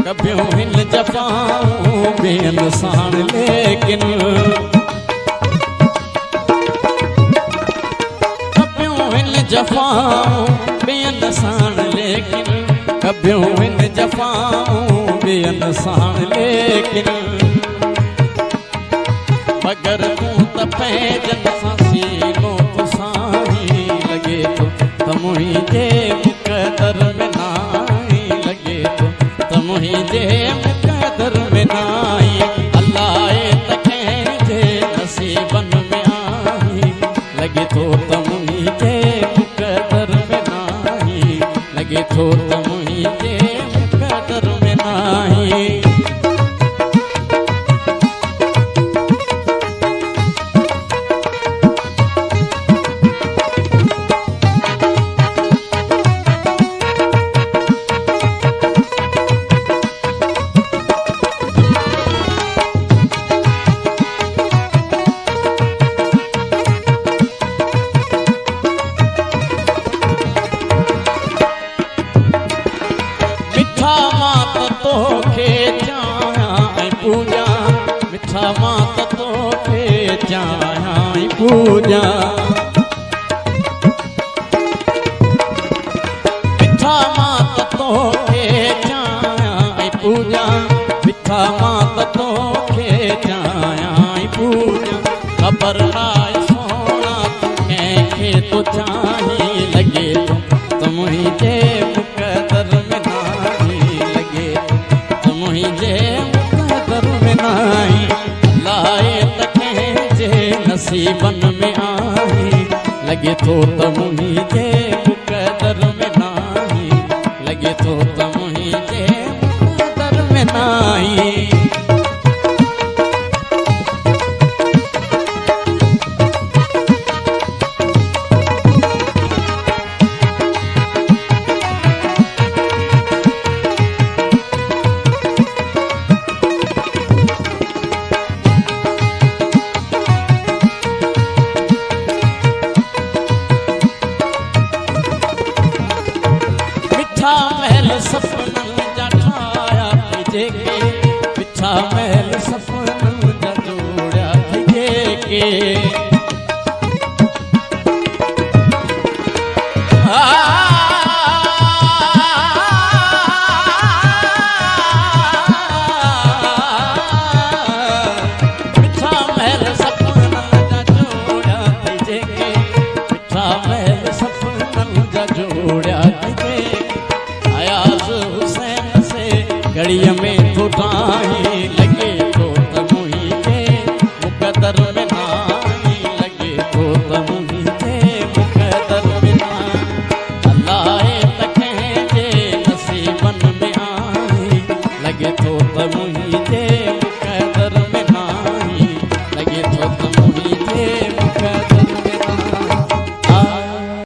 कबियूं हिन जफ़ाऊं ॿियनि साण लेकिन कबियूं हिन जफ़ाऊं ॿियनि साण लेकिन कबियूं हिन जफ़ाऊं ॿियनि साण लेकिन मगर तूं त पंहिंजनि सां सीनो पुसाई लॻे थो त मुंहिंजे मुक़दर में नाई लॻे थो त मुंहिंजे मुक़दर में नाई अलाए त कंहिंजे नसीबनि में आई लॻे थो त मुंहिंजे मुक़दर में नाई लॻे थो त मुंहिंजे मुक़दर में नाई मिठा मां त तोखे चाहियां पूजा मिठा मां त तोखे चाहियां पूजा मिठा मां त तोखे चाहियां पूजा ख़बर नाहे सोना तूं कंहिंखे थो चाहीं लॻे थो त मुंहिंजे मुक़दर में नाई लॻे थो त मुंहिंजे मुक़दर में नाई लाए त कंहिंजे नसीबनि में आई लॻे थो त मुंहिंजे मुक़दर में नाई लॻे थो त मुंहिंजे मुक़दर में नाई मिठा महल सपननि जा ठाहिया जेके मिठा महल सपननि जा जोड़िया जेके मिठा महल सपननि जा जोड़िया जेके मिठा महल सपननि जा जोड़िया घड़ीअ में थो ठाहीं